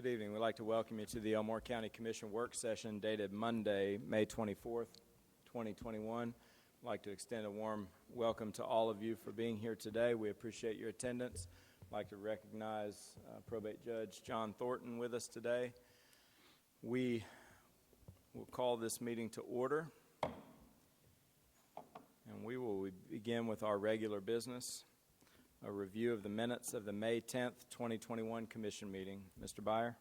Good evening. We'd like to welcome you to the Elmore County Commission work session dated Monday, May 24th, 2021. I'd like to extend a warm welcome to all of you for being here today. We appreciate your attendance. I'd like to recognize Probate Judge John Thornton with us today. We will call this meeting to order, and we will begin with our regular business. A review of the minutes of the May 10th, 2021 Commission meeting. Mr. Byer?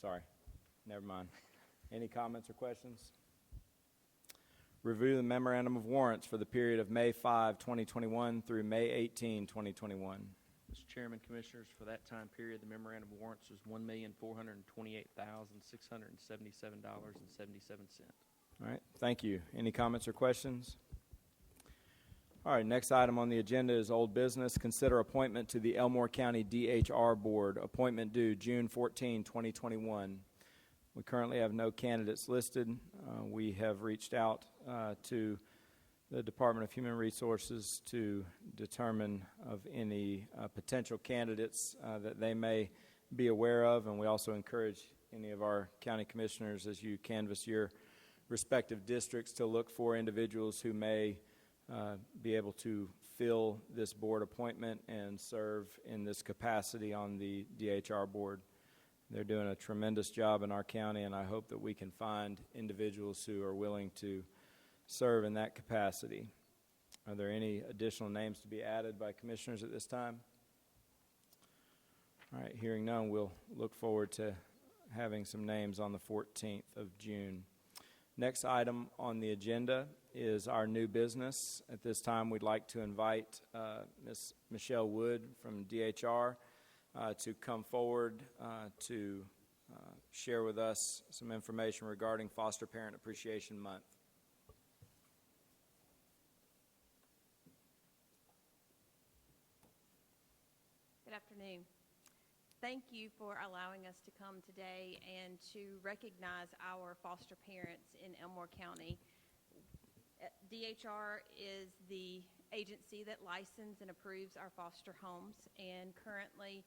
Sorry, never mind. Any comments or questions? Review the memorandum of warrants for the period of May 5, 2021 through May 18, 2021. Mr. Chairman, Commissioners, for that time period, the memorandum of warrants was $1,428,677.77. All right, thank you. Any comments or questions? All right, next item on the agenda is old business. Consider appointment to the Elmore County DHR Board. Appointment due June 14, 2021. We currently have no candidates listed. We have reached out to the Department of Human Resources to determine of any potential candidates that they may be aware of, and we also encourage any of our county commissioners, as you canvass your respective districts, to look for individuals who may be able to fill this board appointment and serve in this capacity on the DHR board. They're doing a tremendous job in our county, and I hope that we can find individuals who are willing to serve in that capacity. Are there any additional names to be added by commissioners at this time? All right, hearing none, we'll look forward to having some names on the 14th of June. Next item on the agenda is our new business. At this time, we'd like to invite Ms. Michelle Wood from DHR to come forward to share with us some information regarding Foster Parent Appreciation Month. Good afternoon. Thank you for allowing us to come today and to recognize our foster parents in Elmore County. DHR is the agency that licenses and approves our foster homes, and currently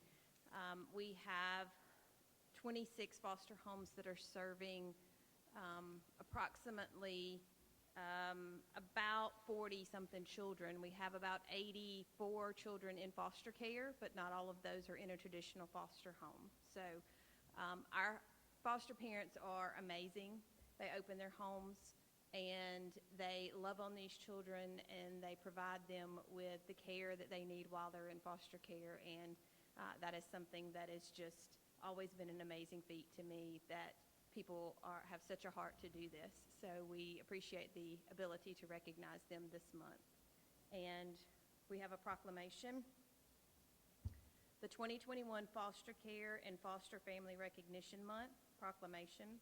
we have 26 foster homes that are serving approximately about 40-something children. We have about 84 children in foster care, but not all of those are in a traditional foster home. So our foster parents are amazing. They open their homes and they love on these children, and they provide them with the care that they need while they're in foster care, and that is something that has just always been an amazing feat to me, that people have such a heart to do this. So we appreciate the ability to recognize them this month. And we have a proclamation. The 2021 Foster Care and Foster Family Recognition Month Proclamation.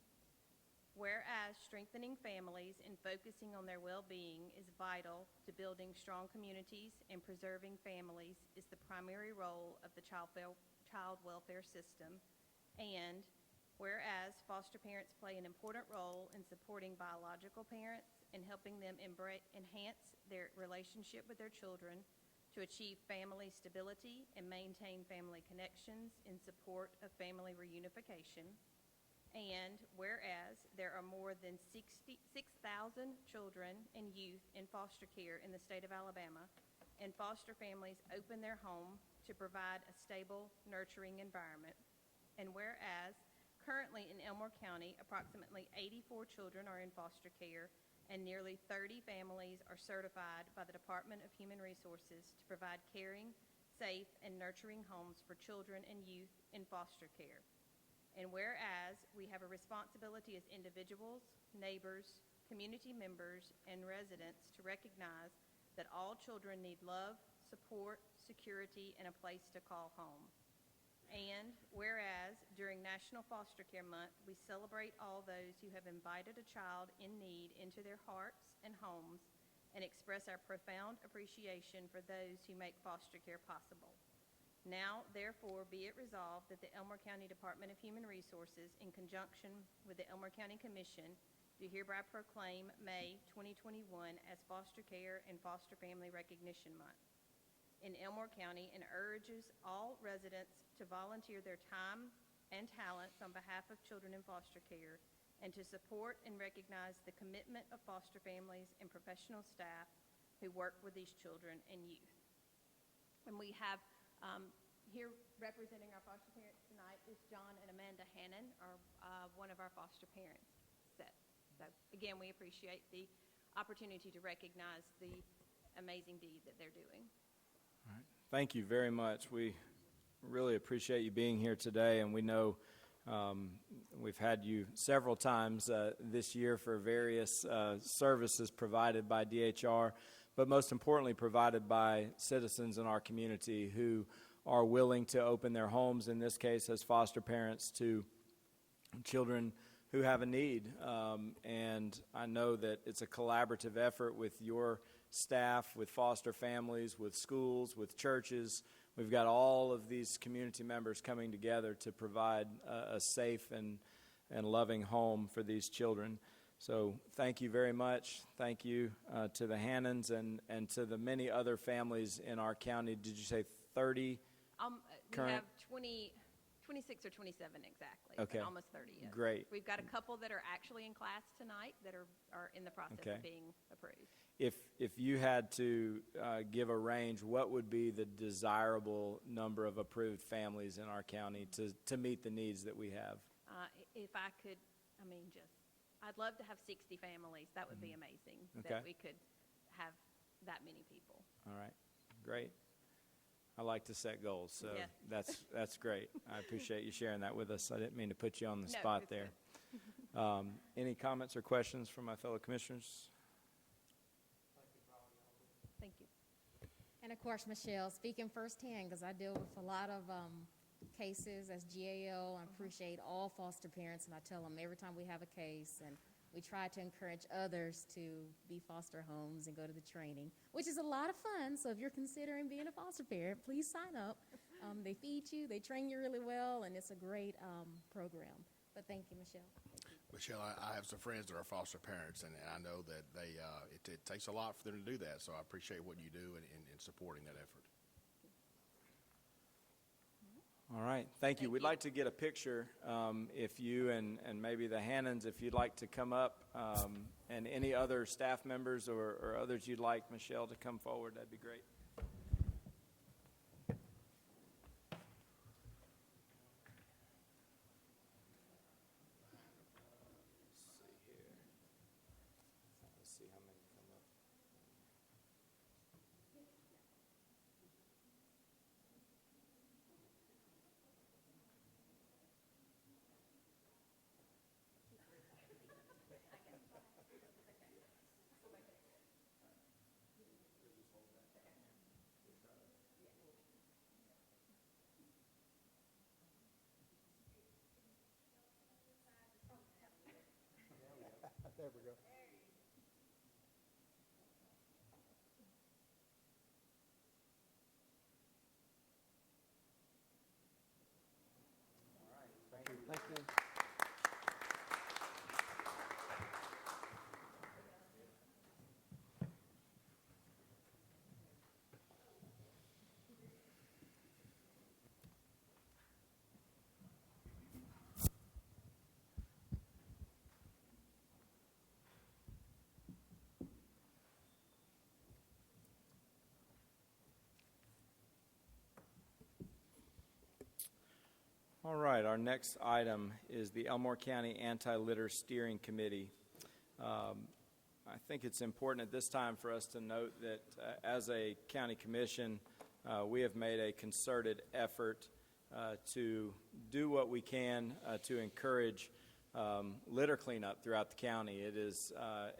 Whereas strengthening families and focusing on their well-being is vital to building strong communities and preserving families is the primary role of the child welfare system. And whereas foster parents play an important role in supporting biological parents and helping them enhance their relationship with their children to achieve family stability and maintain family connections in support of family reunification. And whereas there are more than 6,000 children and youth in foster care in the state of Alabama, and foster families open their home to provide a stable, nurturing environment. And whereas currently in Elmore County, approximately 84 children are in foster care, and nearly 30 families are certified by the Department of Human Resources to provide caring, safe, and nurturing homes for children and youth in foster care. And whereas we have a responsibility as individuals, neighbors, community members, and residents to recognize that all children need love, support, security, and a place to call home. And whereas during National Foster Care Month, we celebrate all those who have invited a child in need into their hearts and homes and express our profound appreciation for those who make foster care possible. Now, therefore, be it resolved that the Elmore County Department of Human Resources, in conjunction with the Elmore County Commission, do hereby proclaim May 2021 as Foster Care and Foster Family Recognition Month. in Elmore County and urges all residents to volunteer their time and talents on behalf of children in foster care and to support and recognize the commitment of foster families and professional staff who work with these children and youth. And we have here representing our foster parents tonight is John and Amanda Hannon, one of our foster parents. So again, we appreciate the opportunity to recognize the amazing deed that they're doing. All right. Thank you very much. We really appreciate you being here today, and we know we've had you several times this year for various services provided by DHR, but most importantly provided by citizens in our community who are willing to open their homes, in this case as foster parents, to children who have a need. And I know that it's a collaborative effort with your staff, with foster families, with schools, with churches. We've got all of these community members coming together to provide a safe and loving home for these children. So thank you very much. Thank you to the Hannons and to the many other families in our county. Did you say 30? We have 26 or 27 exactly. Okay. But almost 30, yes. Great. We've got a couple that are actually in class tonight that are in the process Okay. of being approved. If you had to give a range, what would be the desirable number of approved families in our county to meet the needs that we have? If I could, I'd love to have 60 families. That would be amazing. Okay. That we could have that many people. All right, great. I like to set goals, so Yeah. that's great. I appreciate you sharing that with us. I didn't mean to put you on the No, spot it's there. Any comments or questions from my fellow commissioners? Thank you. And of course, Michelle, speaking firsthand, because I deal with a lot of cases as GAO, I appreciate all foster parents, and I tell them every time we have a case, and we try to encourage others to be foster homes and go to the training, which is a lot of fun. So if you're considering being a foster parent, please sign up. They feed you, they train you really well, and it's a great program. But thank you, Michelle. Thank you. Michelle, I have some friends that are foster parents, and I know that it takes a lot for them to do that, so I appreciate what you do in supporting that effort. All right, thank you. Thank We'd you. like to get a picture, if you and maybe the Hannons, if you'd like to come up, and any other staff members or others you'd like, Michelle, to come forward, that'd be great. Let's see how many come up. There we go. Thank you. All right, our next item is the Elmore County Anti-Litter Steering Committee. I think it's important at this time for us to note that as a county commission, we have made a concerted effort to do what we can to encourage litter cleanup throughout the county. It is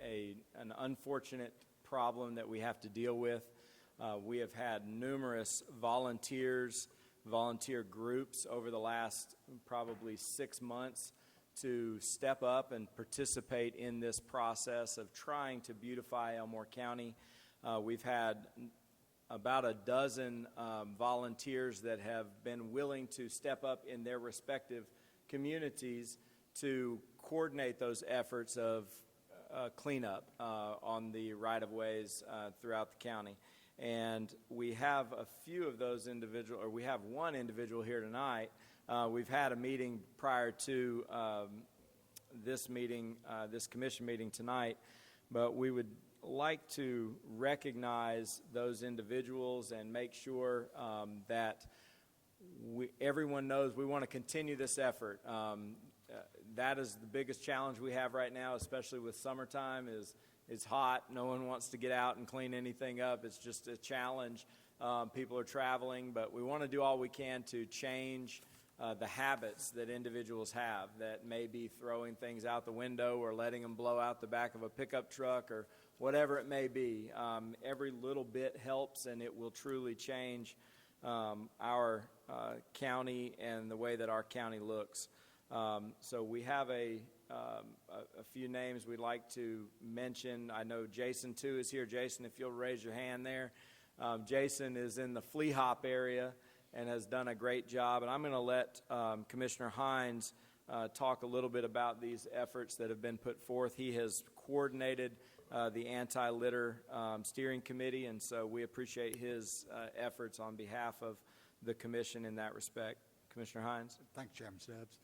an unfortunate problem that we have to deal with. We have had numerous volunteer groups over the last probably 6 months to step up and participate in this process of trying to beautify Elmore County. We've had about a dozen volunteers that have been willing to step up in their respective communities to coordinate those efforts of cleanup on the right-of-ways throughout the county. And we have a few of those individuals, or we have one individual here tonight. We've had a meeting prior to this meeting, this commission meeting tonight, but we would like to recognize those individuals and make sure that everyone knows we want to continue this effort. That is the biggest challenge we have right now, especially with summertime, is it's hot. No one wants to get out and clean anything up. It's just a challenge. People are traveling, but we want to do all we can to change the habits that individuals have that may be throwing things out the window or letting them blow out the back of a pickup truck or whatever it may be. Every little bit helps, and it will truly change our county and the way that our county looks. So we have a few names we'd like to mention. I know Jason, too, is here. Jason, if you'll raise your hand there. Jason is in the flea hop area and has done a great job. And I'm going to let Commissioner Hines talk a little bit about these efforts that have been put forth. He has coordinated the anti-litter steering committee, and so we appreciate his efforts on behalf of the commission in that respect. Commissioner Hines. Thank you, Chairman Stubbs.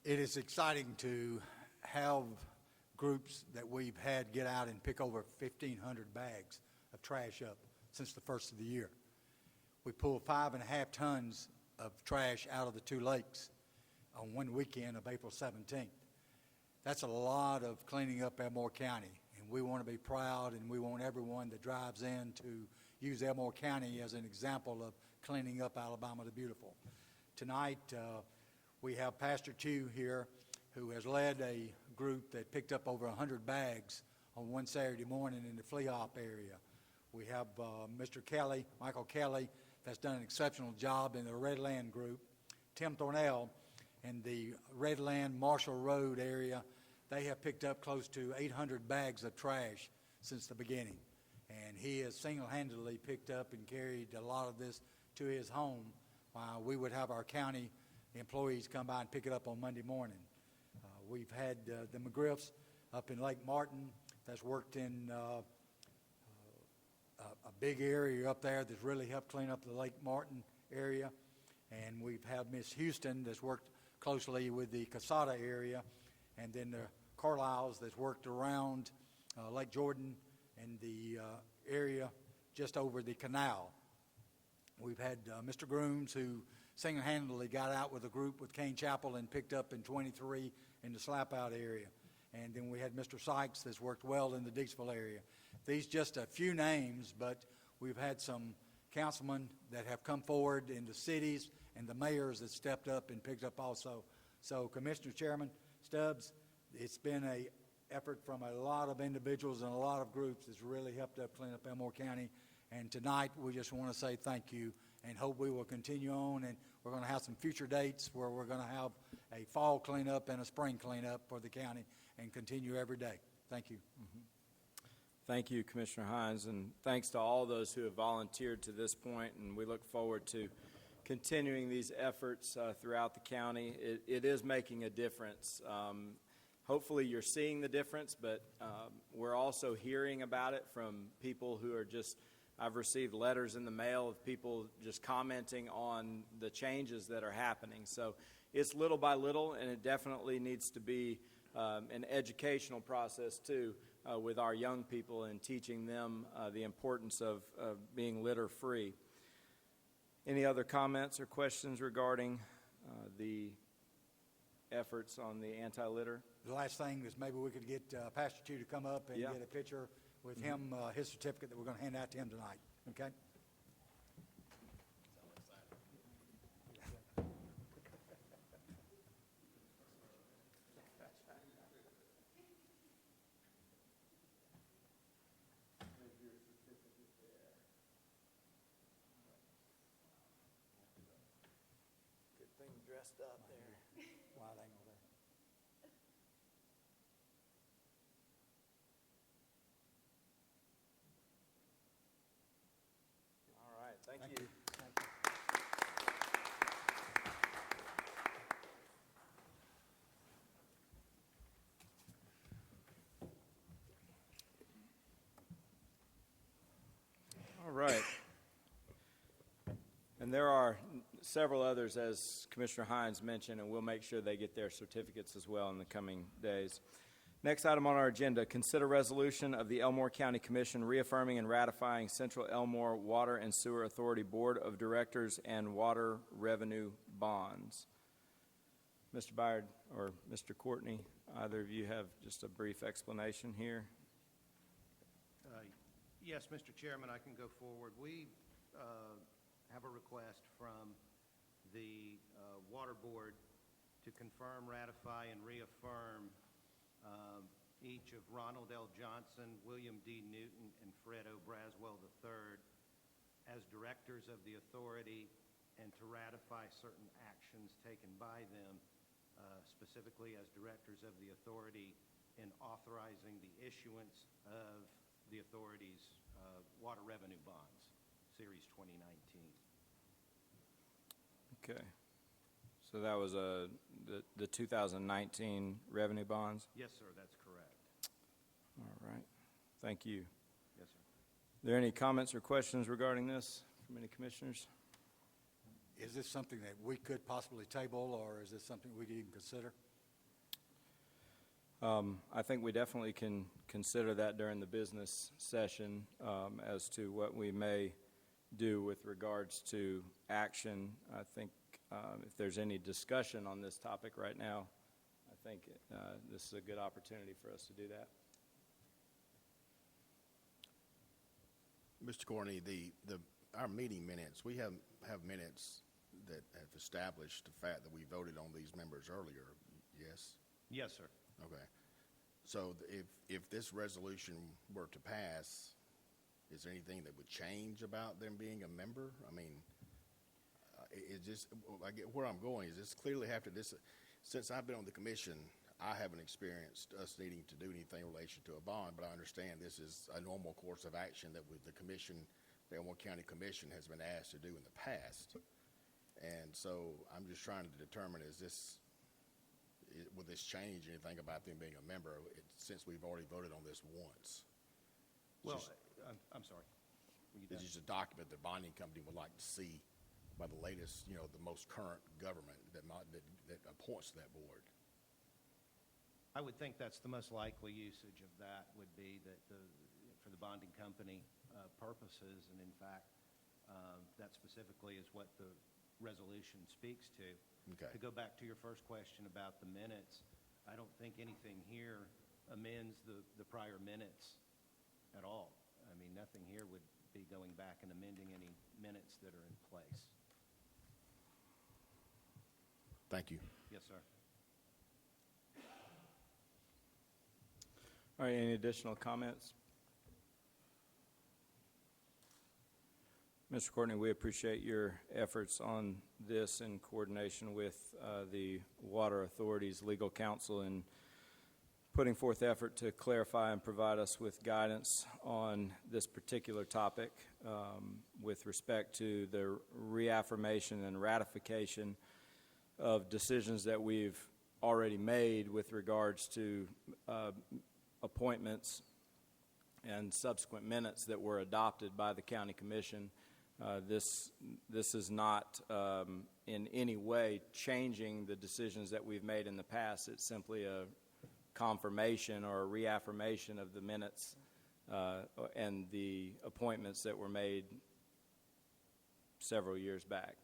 It is exciting to have groups that we've had get out and pick over 1,500 bags of trash up since the first of the year. We pulled 5.5 tons of trash out of the two lakes on one weekend of April 17th. That's a lot of cleaning up Elmore County, and we want to be proud, and we want everyone that drives in to use Elmore County as an example of cleaning up Alabama the Beautiful. Tonight, we have Pastor Chew here, who has led a group that picked up over 100 bags on one Saturday morning in the flea hop area. We have Mr. Kelly, Michael Kelly, that's done an exceptional job in the Redland group. Tim Thornell in the Redland Marshall Road area, they have picked up close to 800 bags of trash since the beginning. And he has single-handedly picked up and carried a lot of this to his home while we would have our county employees come by and pick it up on Monday morning. We've had the McGriffs up in Lake Martin that's worked in a big area up there that's really helped clean up the Lake Martin area. And we've had Miss Houston that's worked closely with the Casada area. And then the Carlisles that's worked around Lake Jordan and the area just over the canal. We've had Mr. Grooms, who single-handedly got out with a group with Kane Chapel and picked up in 23 in the Slap-Out area. And then we had Mr. Sykes that's worked well in the Dixville area. These just a few names, but we've had some councilmen that have come forward in the cities and the mayors that stepped up and picked up also. So, Commissioner Chairman Stubbs, it's been an effort from a lot of individuals and a lot of groups that's really helped up clean up Elmore County. And tonight, we just want to say thank you and hope we will continue on. And we're going to have some future dates where we're going to have a fall cleanup and a spring cleanup for the county and continue every day. Thank you. Mm-hmm. Thank you, Commissioner Hines, and thanks to all those who have volunteered to this point, and we look forward to continuing these efforts throughout the county. It is making a difference. Hopefully you're seeing the difference, but we're also hearing about it from people who are just, I've received letters in the mail of people just commenting on the changes that are happening. So it's little by little, and it definitely needs to be an educational process too with our young people and teaching them the importance of being litter-free. Any other comments or questions regarding the efforts on the anti-litter? The last thing is maybe we could get Pastor Chew to come up and get a picture with him, his certificate that we're going to hand out to him tonight. Okay? Good thing dressed up there. Wide angle there. right. And there are several others, as Commissioner Hines mentioned, and we'll make sure they get their certificates as well in the coming days. Next item on our agenda, consider resolution of the Elmore County Commission reaffirming and ratifying Central Elmore Water and Sewer Authority Board of Directors and Water Revenue Bonds. Mr. Byard or Mr. Courtney, either of you have just a brief explanation here? Yes, Mr. Chairman, I can go forward. We have a request from the Water Board to confirm, ratify, and reaffirm each of Ronald L. Johnson, William D. Newton, and Fred O. Braswell III as directors of the authority, and to ratify certain actions taken by them, specifically as directors of the authority, in authorizing the issuance of the authority's water revenue bonds, Series 2019. Okay. So that was the 2019 revenue bonds? Yes, sir, that's correct. All right. Thank you. Yes, sir. Are there any comments or questions regarding this from any commissioners? Is this something that we could possibly table, or is this something we could even consider? I think we definitely can consider that during the business session as to what we may do with regards to action. I think if there's any discussion on this topic right now, I think this is a good opportunity for us to do that. Mr. Courtney, our meeting minutes, we have minutes that have established the fact that we voted on these members earlier, yes? Yes, sir. Okay. So if this resolution were to pass, is there anything that would change about them being a member? I mean, it just, I get where I'm going is this clearly have to, since I've been on the commission, I haven't experienced us needing to do anything in relation to a bond, but I understand this is a normal course of action that the commission, the Elmore County Commission, has been asked to do in the past. And so I'm just trying to determine, will this change anything about them being a member since we've already voted on this once? Well, I'm sorry. This is a document the bonding company would like to see by the latest, the most current government that appoints that board. I would think that's the most likely usage of that would be that for the bonding company purposes, and in fact, that specifically is what the resolution speaks to. Okay. To go back to your first question about the minutes, I don't think anything here amends the prior minutes at all. I mean, nothing here would be going back and amending any minutes that are in place. Thank you. Yes, sir. All right, any additional comments? Mr. Courtney, we appreciate your efforts on this in coordination with the Water Authority's legal counsel in putting forth effort to clarify and provide us with guidance on this particular topic with respect to the reaffirmation and ratification of decisions that we've already made with regards to appointments and subsequent minutes that were adopted by the County Commission. This is not in any way changing the decisions that we've made in the past. It's simply a confirmation or a reaffirmation of the minutes and the appointments that were made several years back.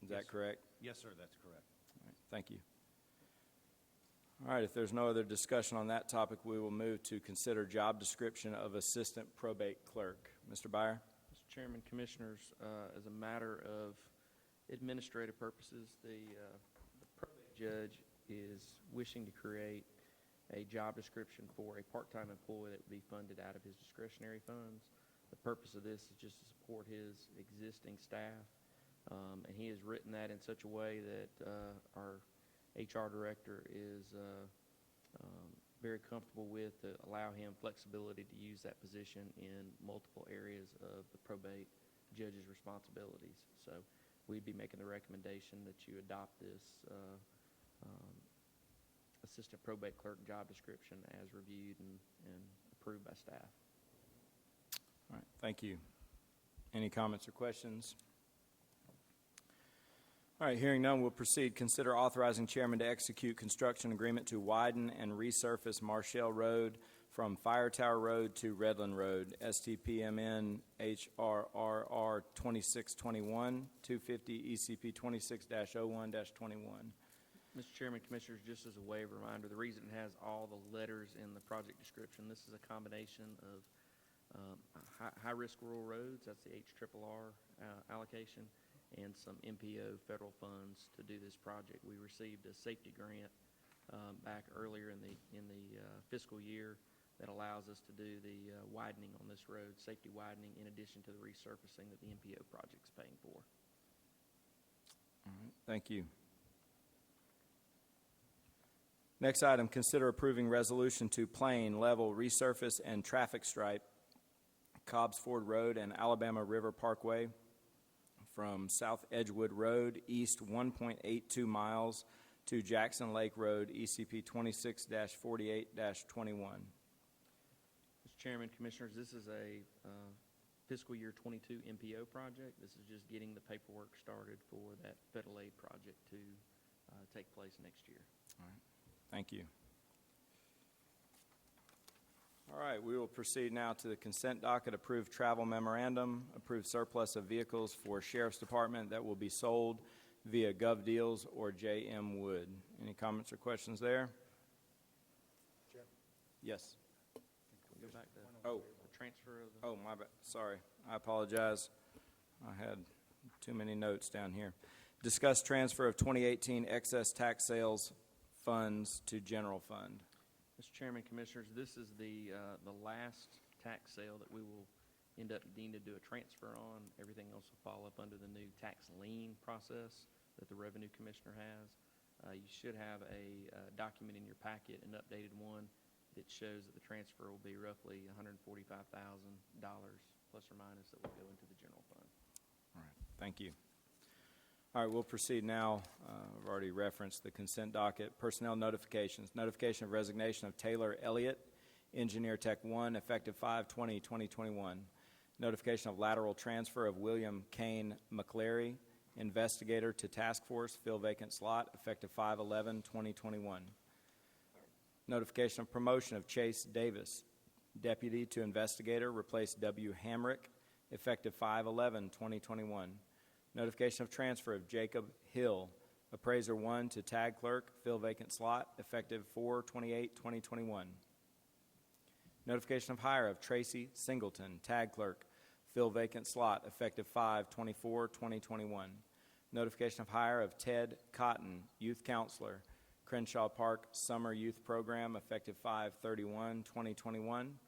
Is that correct? Yes, sir, that's correct. All right, thank you. All right, if there's no other discussion on that topic, we will move to consider job description of assistant probate clerk. Mr. Byer? Mr. Chairman, Commissioners, as a matter of administrative purposes, the probate judge is wishing to create a job description for a part-time employee that would be funded out of his discretionary funds. The purpose of this is just to support his existing staff, and he has written that in such a way that our HR director is very comfortable with, to allow him flexibility to use that position in multiple areas of the probate judge's responsibilities. So we'd be making the recommendation that you adopt this assistant probate clerk job description as reviewed and approved by staff. All right, thank you. Any comments or questions? All right, hearing none, we'll proceed. Consider authorizing chairman to execute construction agreement to widen and resurface Marshall Road from Fire Tower Road to Redland Road, STPMN HRRR 2621, 250 ECP 26-01-21. Mr. Chairman, Commissioners, just as a way of reminder, the reason it has all the letters in the project description, this is a combination of high-risk rural roads, that's the HRRR allocation, and some MPO federal funds to do this project. We received a safety grant back earlier in the fiscal year that allows us to do the widening on this road, safety widening, in addition to the resurfacing that the MPO project's paying for. All right, thank you. Next item, consider approving resolution to plane, level, resurface, and traffic stripe Cobbs Ford Road and Alabama River Parkway from South Edgewood Road east 1.82 miles to Jackson Lake Road, ECP 26-48-21. Mr. Chairman, Commissioners, this is a fiscal year 22 MPO project. This is just getting the paperwork started for that federal aid project to take place next year. All right, thank you. All right, we will proceed now to the consent docket. Approved travel memorandum, approved surplus of vehicles for Sheriff's Department that will be sold via Gov Deals or J.M. Wood. Any comments or questions there? Yes. Can we go back to Oh, the transfer of the... oh, my bad. Sorry, I apologize. I had too many notes down here. Discuss transfer of 2018 excess tax sales funds to general fund. Mr. Chairman, Commissioners, this is the last tax sale that we will end up needing to do a transfer on. Everything else will fall up under the new tax lien process that the Revenue Commissioner has. You should have a document in your packet, an updated one, that shows that the transfer will be roughly $145,000 plus or minus that will go into the general fund. All right, thank you. All right, we'll proceed now. I've already referenced the consent docket. Personnel notifications. Notification of resignation of Taylor Elliott, Engineer Tech 1, effective 5/20/2021. Notification of lateral transfer of William Kane McClary, Investigator to Task Force, fill vacant slot, effective 5/11/2021. Notification of promotion of Chase Davis, Deputy to Investigator, replace W. Hamrick, effective 5/11/2021. Notification of transfer of Jacob Hill, Appraiser 1 to Tag Clerk, fill vacant slot, effective 4/28/2021. Notification of hire of Tracy Singleton, Tag Clerk, fill vacant slot, effective 5/24/2021. Notification of hire of Ted Cotton, Youth Counselor, Crenshaw Park Summer Youth Program, effective 5/31/2021.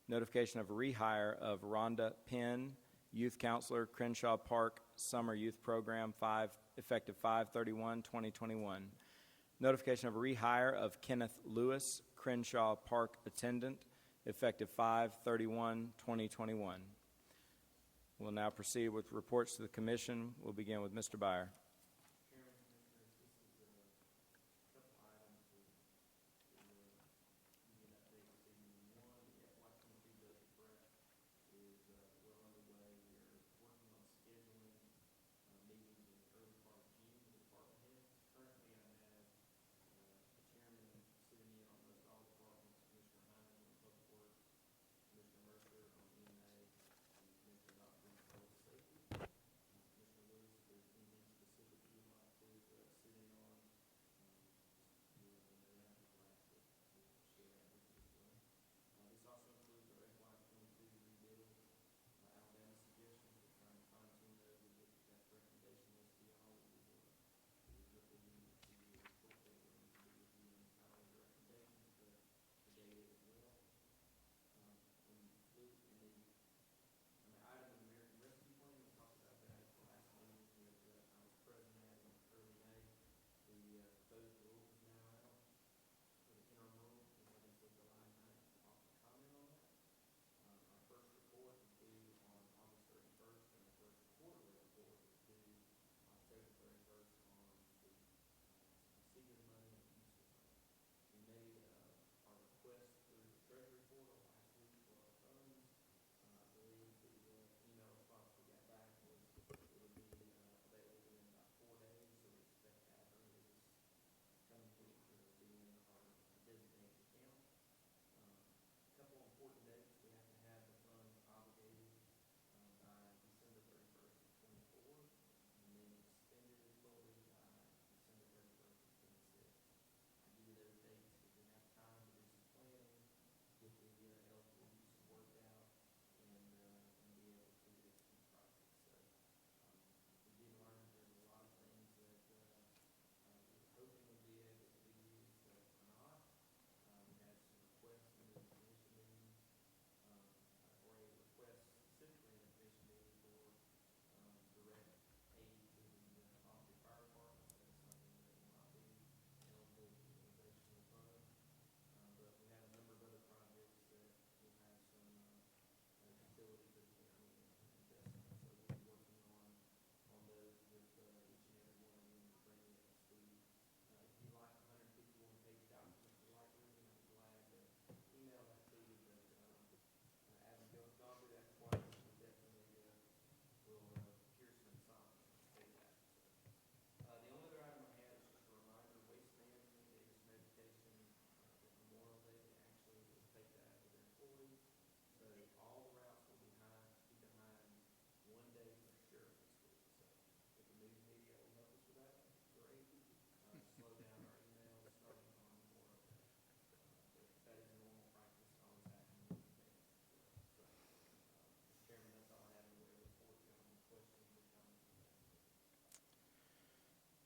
Notification of rehire of Rhonda Penn, Youth Counselor, Crenshaw Park Summer Youth Program, effective 5/31/2021. Notification of rehire of Kenneth Lewis, Crenshaw Park Attendant, effective 5/31/2021. We'll now proceed with reports to the Commission. We'll begin with Mr. Byer.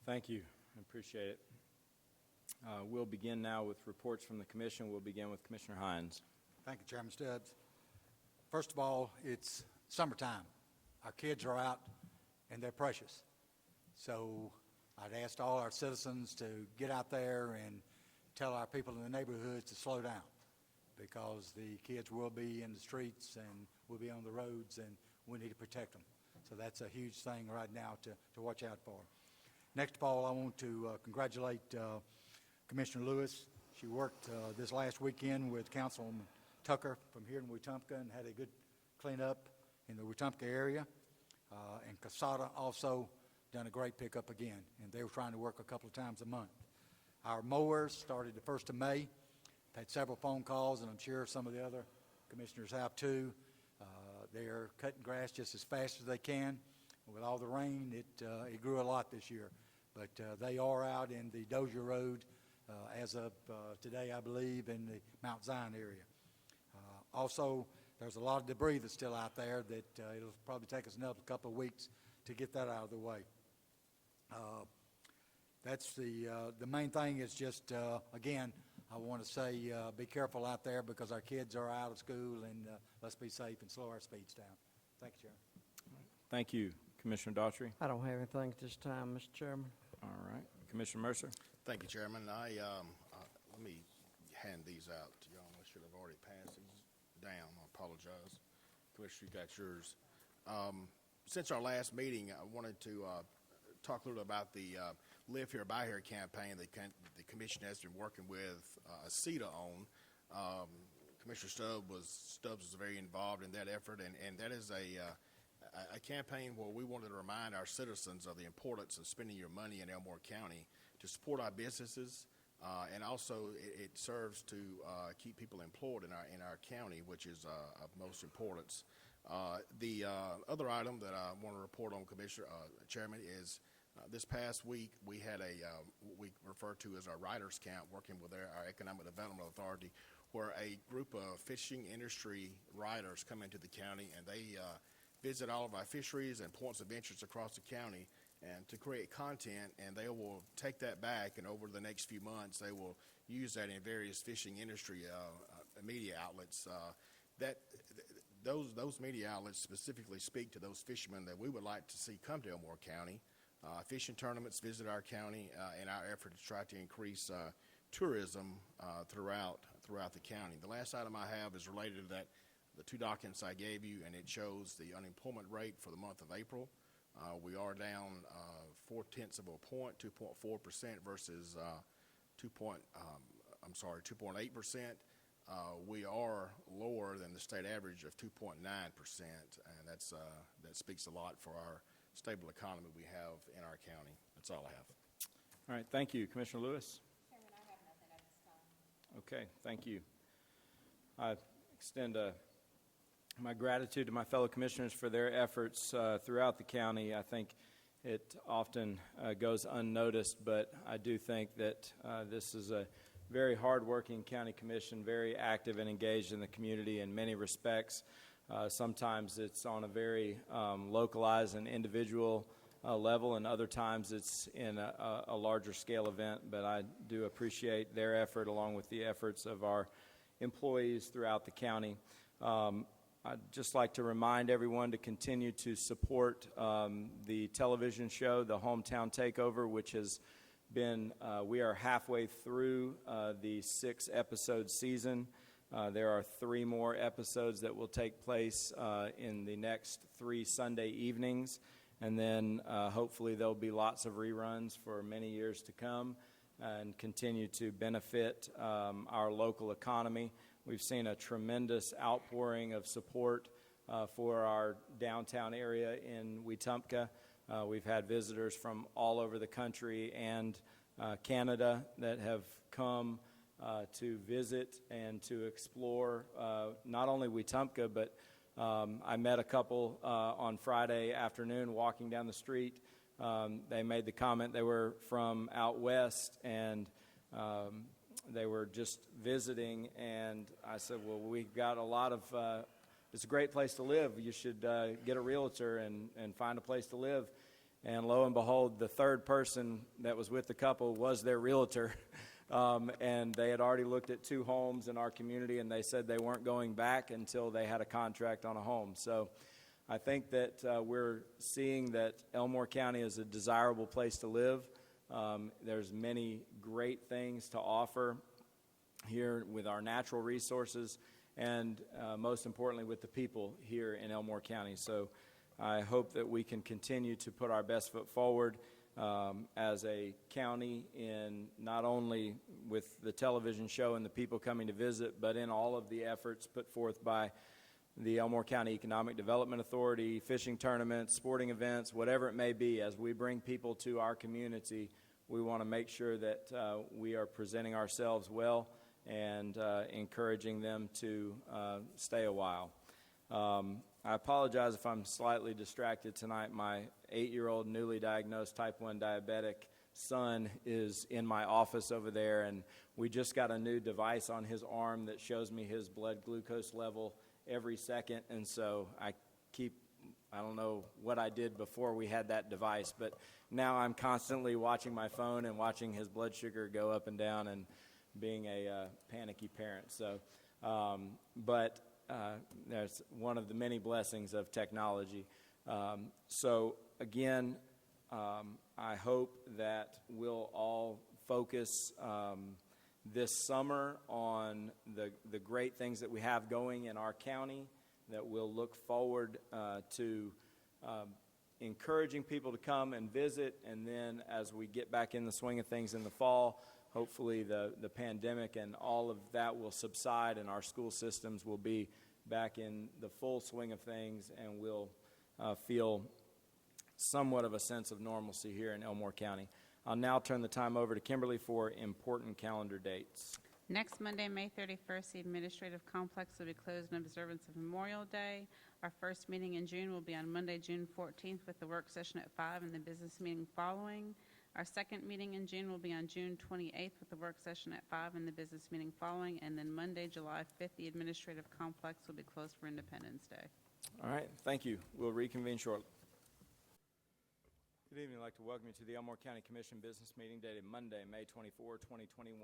Thank you. I appreciate it. We'll begin now with reports from the commission. We'll begin with Commissioner Hines. Thank you, Chairman Stubbs. First of all, it's summertime. Our kids are out, and they're precious. So I'd asked all our citizens to get out there and tell our people in the neighborhoods to slow down, because the kids will be in the streets and will be on the roads, and we need to protect them. So that's a huge thing right now to watch out for. Next of all, I want to congratulate Commissioner Lewis. She worked this last weekend with Councilman Tucker from here in Wetumpka and had a good cleanup in the Wetumpka area. And Casada also done a great pickup again, and they were trying to work a couple of times a month. Our mowers started the 1st of May. Had several phone calls, and I'm sure some of the other commissioners have too. They're cutting grass just as fast as they can. With all the rain, it grew a lot this year. But they are out in the Dozier Road as of today, I believe, in the Mount Zion area. Also, there's a lot of debris that's still out there that it'll probably take us another couple of weeks to get that out of the way. That's the main thing is just, again, I want to say be careful out there because our kids are out of school, and let's be safe and slow our speeds down. Thank you, Chairman. Thank you. Commissioner Daughtry. I don't have anything at this time, Mr. Chairman. All right. Commissioner Mercer. Thank you, Chairman. Let me hand these out to y'all. I should have already passed these down. I apologize. Commissioner, you got yours. Since our last meeting, I wanted to talk a little about the Live Here, Buy Here campaign that the commission has been working with ACETA on. Commissioner Stubbs was very involved in that effort, and that is a campaign where we wanted to remind our citizens of the importance of spending your money in Elmore County to support our businesses, and also it serves to keep people employed in our county, which is of most importance. The other item that I want to report on, Commissioner Chairman, is this past week we had what we refer to as our Riders Camp, working with our Economic Development Authority, where a group of fishing industry riders come into the county and they visit all of our fisheries and points of interest across the county and to create content, and they will take that back, and over the next few months they will use that in various fishing industry media outlets. Those media outlets specifically speak to those fishermen that we would like to see come to Elmore County. Fishing tournaments visit our county in our effort to try to increase tourism throughout the county. The last item I have is related to that, the two documents I gave you, and it shows the unemployment rate for the month of April. We are down 0.4 point, 2.4% versus 2.8%. We are lower than the state average of 2.9%, and that speaks a lot for our stable economy we have in our county. That's all I have. All right. Thank you. Commissioner Lewis. Chairman, I have nothing at this time. Okay. Thank you. I extend my gratitude to my fellow commissioners for their efforts throughout the county. I think it often goes unnoticed, but I do think that this is a very hard-working county commission, very active and engaged in the community in many respects. Sometimes it's on a very localized and individual level, and other times it's in a larger scale event, but I do appreciate their effort along with the efforts of our employees throughout the county. I'd just like to remind everyone to continue to support the television show, The Hometown Takeover, which has been, we are halfway through the 6-episode season. There are 3 more episodes that will take place in the next 3 Sunday evenings, and then hopefully there'll be lots of reruns for many years to come and continue to benefit our local economy. We've seen a tremendous outpouring of support for our downtown area in Wetumpka. We've had visitors from all over the country and Canada that have come to visit and to explore not only Wetumpka, but I met a couple on Friday afternoon walking down the street. They made the comment they were from out west, and they were just visiting, and I said, well, we've got a lot of, it's a great place to live. You should get a realtor and find a place to live. And lo and behold, the third person that was with the couple was their realtor. And they had already looked at 2 homes in our community, and they said they weren't going back until they had a contract on a home. So I think that we're seeing that Elmore County is a desirable place to live. There's many great things to offer here with our natural resources and most importantly with the people here in Elmore County. So I hope that we can continue to put our best foot forward as a county in not only with the television show and the people coming to visit, but in all of the efforts put forth by the Elmore County Economic Development Authority, fishing tournaments, sporting events, whatever it may be. As we bring people to our community, we want to make sure that we are presenting ourselves well and encouraging them to stay a while. I apologize if I'm slightly distracted tonight. My 8-year-old newly diagnosed type 1 diabetic son is in my office over there, and we just got a new device on his arm that shows me his blood glucose level every second, and so I don't know what I did before we had that device, but now I'm constantly watching my phone and watching his blood sugar go up and down and being a panicky parent. So, but that's one of the many blessings of technology. So again, I hope that we'll all focus this summer on the great things that we have going in our county, that we'll look forward to encouraging people to come and visit, and then as we get back in the swing of things in the fall, hopefully the pandemic and all of that will subside and our school systems will be back in the full swing of things, and we'll feel somewhat of a sense of normalcy here in Elmore County. I'll now turn the time over to Kimberly for important calendar dates. Next Monday, May 31st, the administrative complex will be closed in observance of Memorial Day. Our first meeting in June will be on Monday, June 14th, with the work session at 5 and the business meeting following. Our second meeting in June will be on June 28th with the work session at 5 and the business meeting following. And then Monday, July 5th, the administrative complex will be closed for Independence Day. All right, thank you. We'll reconvene shortly. Good evening. I'd like to welcome you to the Elmore County Commission business meeting dated Monday, May 24, 2021.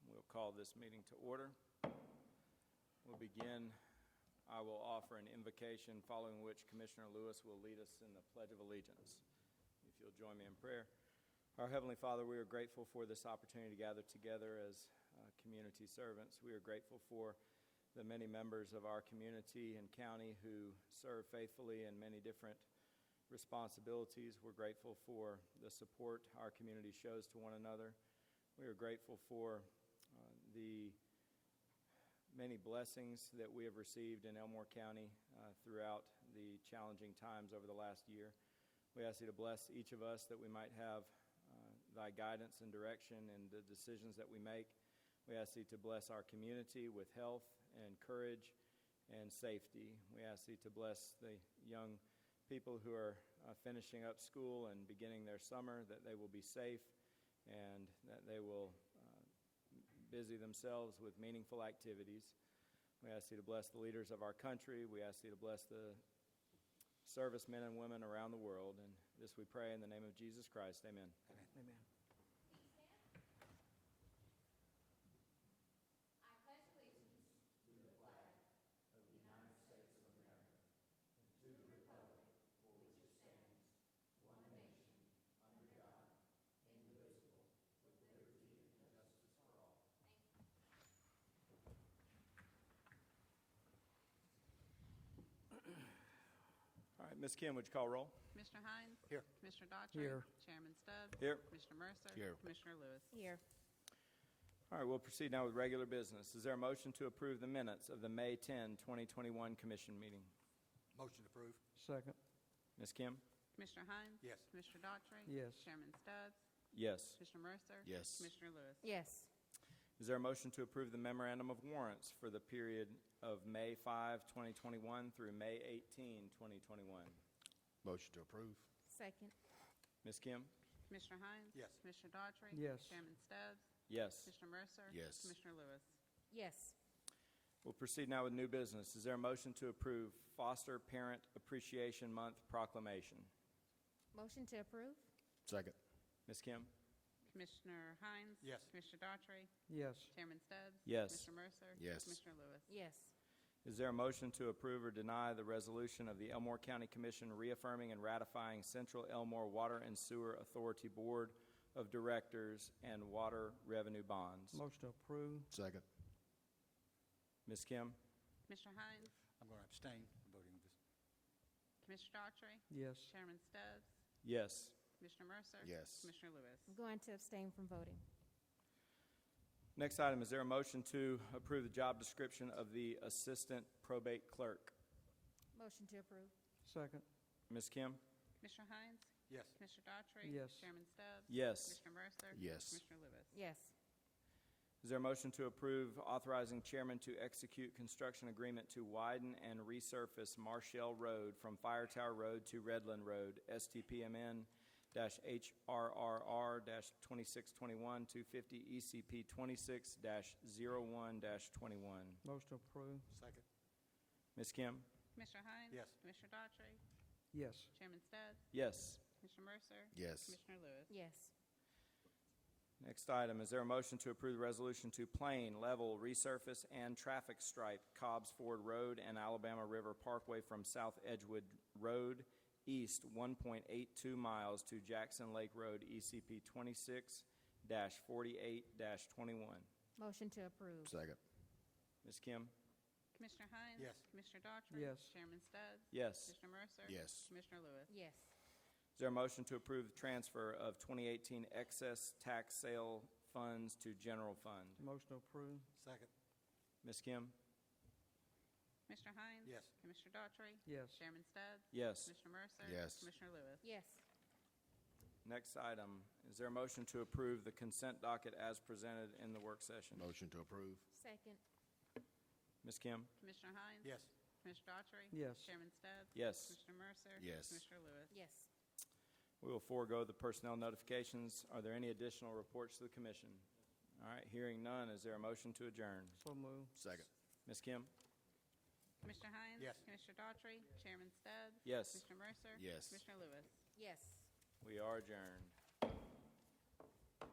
We'll call this meeting to order. We'll begin. I will offer an invocation, following which Commissioner Lewis will lead us in the Pledge of Allegiance. If you'll join me in prayer. Our Heavenly Father, we are grateful for this opportunity to gather together as community servants. We are grateful for the many members of our community and county who serve faithfully in many different responsibilities. We're grateful for the support our community shows to one another. We are grateful for the many blessings that we have received in Elmore County throughout the challenging times over the last year. We ask you to bless each of us that we might have thy guidance and direction in the decisions that we make. We ask thee to bless our community with health and courage and safety. We ask thee to bless the young people who are finishing up school and beginning their summer, that they will be safe and that they will busy themselves with meaningful activities. We ask thee to bless the leaders of our country. We ask thee to bless the servicemen and women around the world. And this we pray in the name of Jesus Christ. Amen. Amen. All right, Ms. Kim, would you call roll? Commissioner Hines? Here. Commissioner Daughtry? Here. Chairman Stubbs? Here. Commissioner Mercer? Here. Commissioner Lewis? Here. All right, we'll proceed now with regular business. Is there a motion to approve the minutes of the May 10, 2021 commission meeting? Motion approved. Second. Ms. Kim? Commissioner Hines? Yes. Commissioner Daughtry? Yes. Chairman Stubbs? Yes. Commissioner Mercer? Yes. Commissioner Lewis? Yes. Is there a motion to approve the memorandum of warrants for the period of May 5, 2021 through May 18, 2021? Motion to approve. Second. Ms. Kim? Commissioner Hines? Yes. Commissioner Daughtry? Yes. Chairman Stubbs? Yes. Commissioner Mercer? Yes. Commissioner Lewis? Yes. We'll proceed now with new business. Is there a motion to approve Foster Parent Appreciation Month proclamation? Motion to approve? Second. Ms. Kim? Commissioner Hines? Yes. Commissioner Daughtry? Yes. Chairman Stubbs? Yes. Mr. Mercer? Yes. Commissioner Lewis? Yes. Is there a motion to approve or deny the resolution of the Elmore County Commission reaffirming and ratifying Central Elmore Water and Sewer Authority Board of Directors and water revenue bonds? Motion to approve. Second. Ms. Kim? Commissioner Hines? I'm going to abstain from voting on this. Commissioner Daughtry? Yes. Chairman Stubbs? Yes. Commissioner Mercer? Yes. Commissioner Lewis? I'm going to abstain from voting. Next item, is there a motion to approve the job description of the Assistant Probate Clerk? Motion to approve? Second. Ms. Kim? Commissioner Hines? Yes. Commissioner Daughtry? Yes. Chairman Stubbs? Yes. Commissioner Mercer? Yes. Commissioner Lewis? Yes. Is there a motion to approve authorizing chairman to execute construction agreement to widen and resurface Marshall Road from Fire Tower Road to Redland Road, STPMN-HRRR-2621 250 ECP 26-01-21? Motion to approve. Second. Ms. Kim? Commissioner Hines? Yes. Commissioner Daughtry? Yes. Chairman Stubbs? Yes. Commissioner Mercer? Yes. Commissioner Lewis? Yes. Next item, is there a motion to approve the resolution to plane, level, resurface, and traffic stripe Cobbs Ford Road and Alabama River Parkway from South Edgewood Road east 1.82 miles to Jackson Lake Road, ECP 26-48-21? Motion to approve? Second. Ms. Kim? Commissioner Hines? Yes. Commissioner Daughtry? Yes. Chairman Stubbs? Yes. Commissioner Mercer? Yes. Commissioner Lewis? Yes. Is there a motion to approve the transfer of 2018 excess tax sale funds to general fund? Motion to approve. Second. Ms. Kim? Commissioner Hines? Yes. Commissioner Daughtry? Yes. Chairman Stubbs? Yes. Commissioner Mercer? Yes. Commissioner Lewis? Yes. Next item, is there a motion to approve the consent docket as presented in the work session? Motion to approve. Second? Ms. Kim? Commissioner Hines? Yes. Commissioner Daughtry? Yes. Chairman Stubbs? Yes. Commissioner Mercer? Yes. Commissioner Lewis? Yes. We will forego the personnel notifications. Are there any additional reports to the commission? All right, hearing none, is there a motion to adjourn? So move. Second. Ms. Kim? Commissioner Hines? Yes. Commissioner Daughtry? Chairman Stubbs? Yes. Commissioner Mercer? Yes. Commissioner Lewis? Yes. We are adjourned.